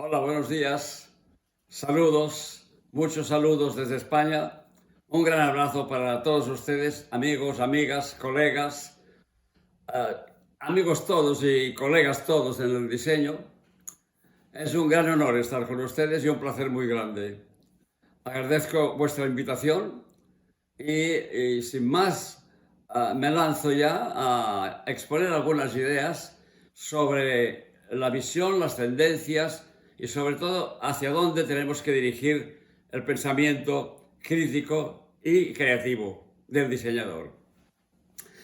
Hola, buenos días. Saludos, muchos saludos desde España. Un gran abrazo para todos ustedes, amigos, amigas, colegas, eh, amigos todos y colegas todos en el diseño. Es un gran honor estar con ustedes y un placer muy grande. Agradezco vuestra invitación y sin más, me lanzo ya a exponer algunas ideas sobre la visión, las tendencias y sobre todo hacia dónde tenemos que dirigir el pensamiento crítico y creativo del diseñador.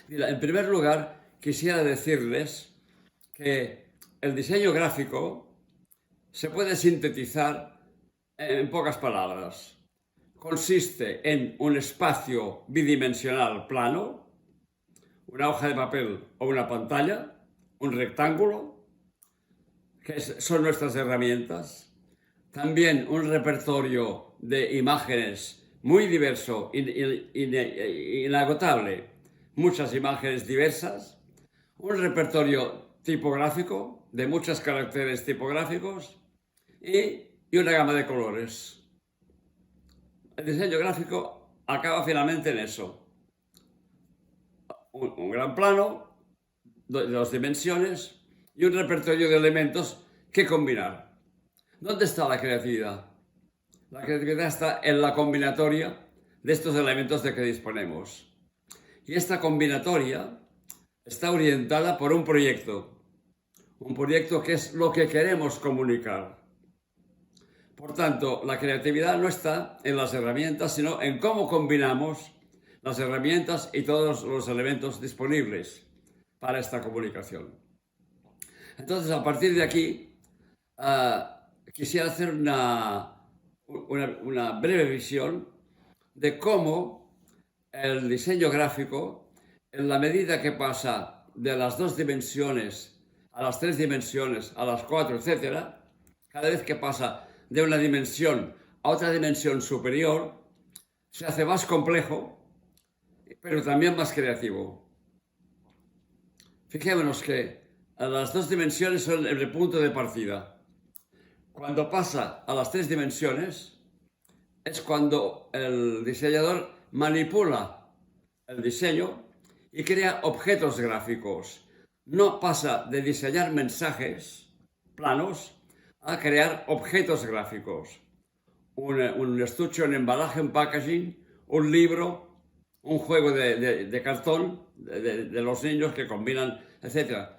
Mira, en primer lugar, quisiera decirles que el diseño gráfico se puede sintetizar en pocas palabras. Consiste en un espacio bidimensional plano, una hoja de papel o una pantalla, un rectángulo, que son nuestras herramientas. También un repertorio de imágenes muy diverso, inagotable, muchas imágenes diversas. Un repertorio tipográfico de muchos caracteres tipográficos y una gama de colores. El diseño gráfico acaba finalmente en eso. Un gran plano de dos dimensiones y un repertorio de elementos que combinar. ¿Dónde está la creatividad? La creatividad está en la combinatoria de estos elementos de que disponemos. Y esta combinatoria está orientada por un proyecto que es lo que queremos comunicar. Por tanto, la creatividad no está en las herramientas, sino en cómo combinamos las herramientas y todos los elementos disponibles para esta comunicación. Entonces, a partir de aquí, quisiera hacer una breve visión de cómo el diseño gráfico, en la medida que pasa de las 2 dimensiones a las 3 dimensiones, a las 4, etc., cada vez que pasa de una dimensión a otra dimensión superior, se hace más complejo, pero también más creativo. Fijémonos que las 2 dimensiones son el punto de partida. Cuando pasa a las 3 dimensiones, es cuando el diseñador manipula el diseño y crea objetos gráficos. No pasa de diseñar mensajes planos a crear objetos gráficos. Un estuche, un embalaje, un packaging, un libro, un juego de cartón de los niños que combinan, etc.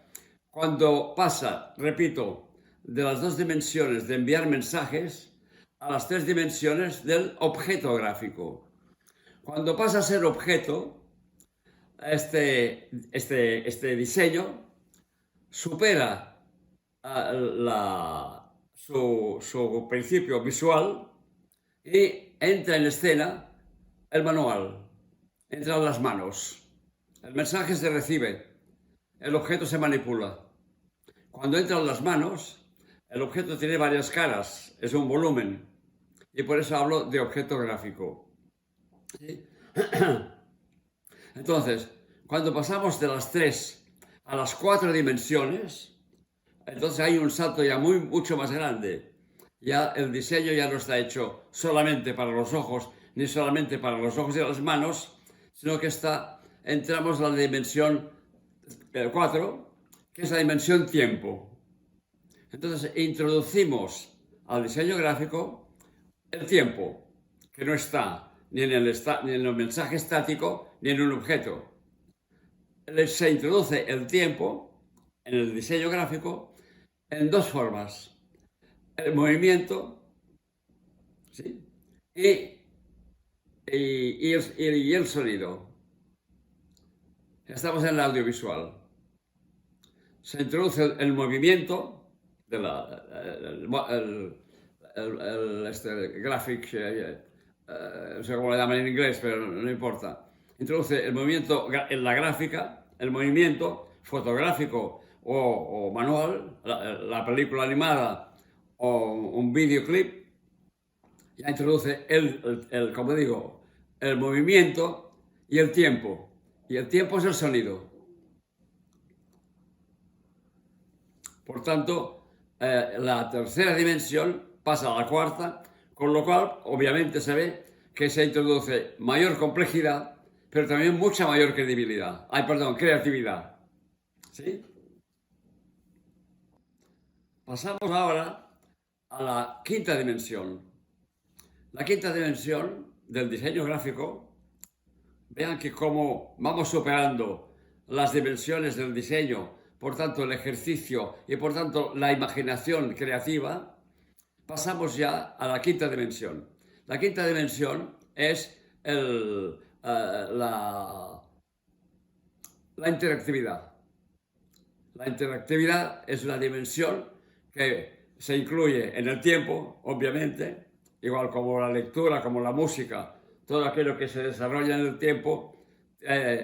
Cuando pasa, repito, de las 2 dimensiones de enviar mensajes a las 3 dimensiones del objeto gráfico. Cuando pasa a ser objeto, este diseño supera su principio visual y entra en escena el manual, entran las manos, el mensaje se recibe, el objeto se manipula. Cuando entran las manos, el objeto tiene varias caras, es un volumen, y por eso hablo de objeto gráfico. ¿Sí? Entonces, cuando pasamos de las 3 a las 4 dimensiones, entonces hay un salto ya mucho más grande. Ya el diseño ya no está hecho solamente para los ojos, ni solamente para los ojos y las manos, sino que entramos a la dimensión 4, que es la dimensión tiempo. Entonces introducimos al diseño gráfico el tiempo, que no está ni en el mensaje estático ni en un objeto. Se introduce el tiempo en el diseño gráfico en 2 formas: el movimiento, ¿sí? y el sonido. Estamos en el audiovisual. Se introduce el movimiento de graphic, no sé cómo lo llaman en inglés, pero no importa. Introduce el movimiento en la gráfica, el movimiento fotográfico o manual, la película animada o un videoclip. Ya introduce como digo, el movimiento y el tiempo. Y el tiempo es el sonido. Por tanto, la tercera dimensión pasa a la cuarta, con lo cual obviamente se ve que se introduce mayor complejidad, pero también mucha mayor credibilidad. Ay, perdón, creatividad. ¿Sí? Pasamos ahora a la quinta dimensión. La quinta dimensión del diseño gráfico, vean que como vamos superando las dimensiones del diseño, por tanto el ejercicio y por tanto la imaginación creativa, pasamos ya a la quinta dimensión. La quinta dimensión es la interactividad. La interactividad es una dimensión que se incluye en el tiempo, obviamente, igual como la lectura, como la música, todo aquello que se desarrolla en el tiempo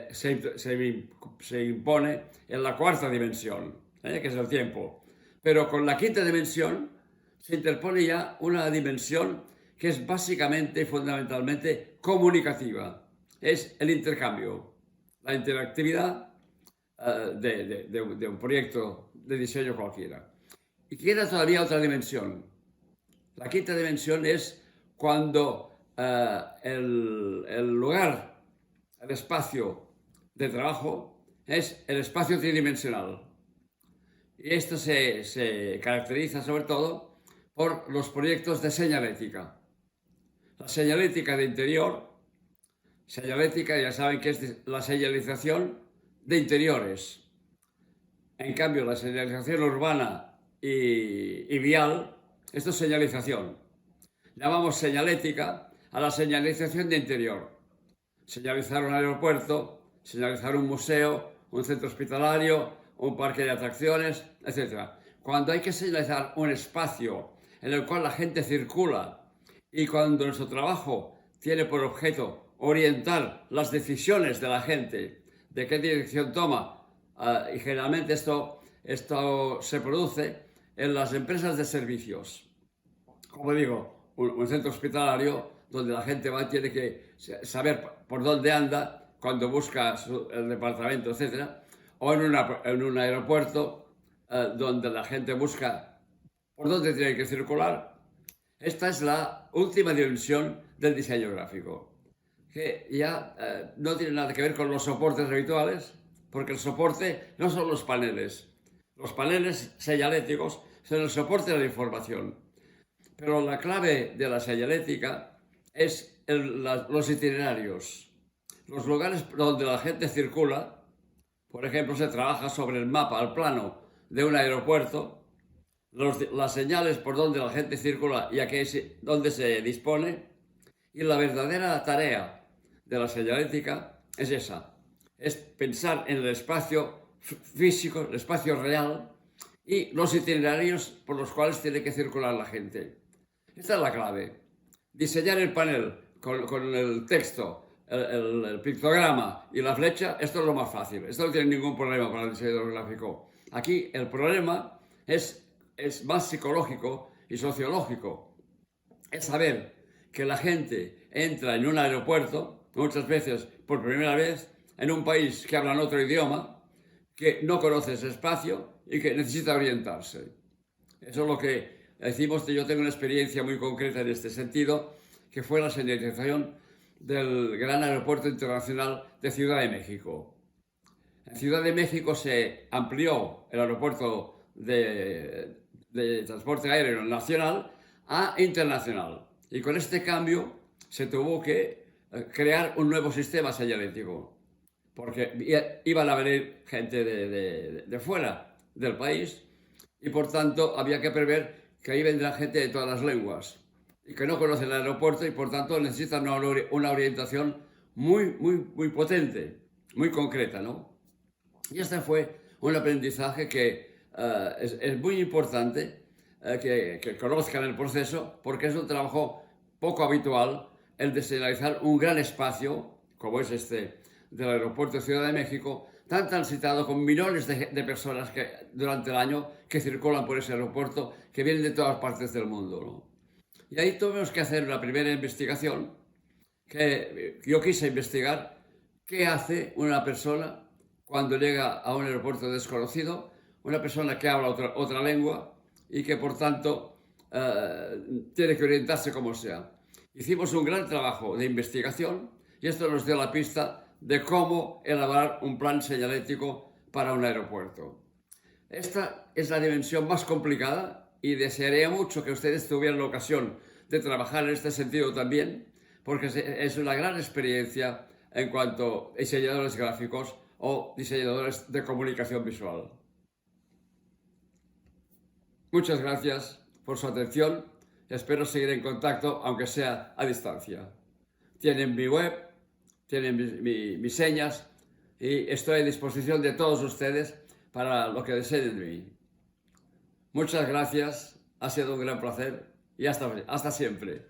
se impone en la cuarta dimensión, que es el tiempo. Pero con la quinta dimensión se interpone ya una dimensión que es básicamente y fundamentalmente comunicativa. Es el intercambio, la interactividad de un proyecto de diseño cualquiera. Y queda todavía otra dimensión. La quinta dimensión es cuando el lugar, el espacio de trabajo es el espacio tridimensional. Y esto se caracteriza sobre todo por los proyectos de señalética. La señalética de interior, señalética ya saben que es la señalización de interiores. En cambio, la señalización urbana y vial, esto es señalización. Llamamos señalética a la señalización de interior. Señalizar un aeropuerto, señalizar un museo, un centro hospitalario, un parque de atracciones, etc. Cuando hay que señalizar un espacio en el cual la gente circula y cuando nuestro trabajo tiene por objeto orientar las decisiones de la gente, de qué dirección toma, y generalmente esto se produce en las empresas de servicios. Como digo, un centro hospitalario donde la gente tiene que saber por dónde anda cuando busca el departamento, etc. O en un aeropuerto donde la gente busca por dónde tiene que circular. Esta es la última dimensión del diseño gráfico, que ya no tiene nada que ver con los soportes habituales, porque el soporte no son los paneles. Los paneles señaléticos son el soporte de la información. Pero la clave de la señalética es los itinerarios, los lugares donde la gente circula. Por ejemplo, se trabaja sobre el mapa, el plano de un aeropuerto, las señales por donde la gente circula y dónde se dispone. Y la verdadera tarea de la señalética es esa, es pensar en el espacio físico, el espacio real y los itinerarios por los cuales tiene que circular la gente. Esta es la clave. Diseñar el panel con el texto, el pictograma y la flecha, esto es lo más fácil. Esto no tiene ningún problema para el diseñador gráfico. Aquí el problema es más psicológico y sociológico. Es saber que la gente entra en un aeropuerto, muchas veces por primera vez, en un país que hablan otro idioma, que no conoce ese espacio y que necesita orientarse. Eso es lo que decimos. Yo tengo una experiencia muy concreta en este sentido, que fue la señalización del gran aeropuerto internacional de Ciudad de México. En Ciudad de México se amplió el aeropuerto de transporte aéreo nacional a internacional. Y con este cambio se tuvo que crear un nuevo sistema señalético, porque iban a venir gente de fuera del país y por tanto había que prever que ahí vendrá gente de todas las lenguas y que no conocen el aeropuerto y por tanto necesitan una orientación muy potente, muy concreta, ¿no? Y este fue un aprendizaje que es muy importante que conozcan el proceso, porque es un trabajo poco habitual el de señalizar un gran espacio, como es este del aeropuerto de Ciudad de México, tan transitado con millones de personas durante el año que circulan por ese aeropuerto, que vienen de todas partes del mundo, ¿no? Y ahí tuvimos que hacer una primera investigación, que yo quise investigar qué hace una persona cuando llega a un aeropuerto desconocido, una persona que habla otra lengua, y que por tanto tiene que orientarse como sea. Hicimos un gran trabajo de investigación y esto nos dio la pista de cómo elaborar un plan señalético para un aeropuerto. Esta es la dimensión más complicada y desearía mucho que ustedes tuvieran la ocasión de trabajar en este sentido también, porque es una gran experiencia en cuanto a diseñadores gráficos o diseñadores de comunicación visual. Muchas gracias por su atención. Espero seguir en contacto, aunque sea a distancia. Tienen mi web, tienen mis señas y estoy a disposición de todos ustedes para lo que deseen de mí. Muchas gracias, ha sido un gran placer y hasta siempre.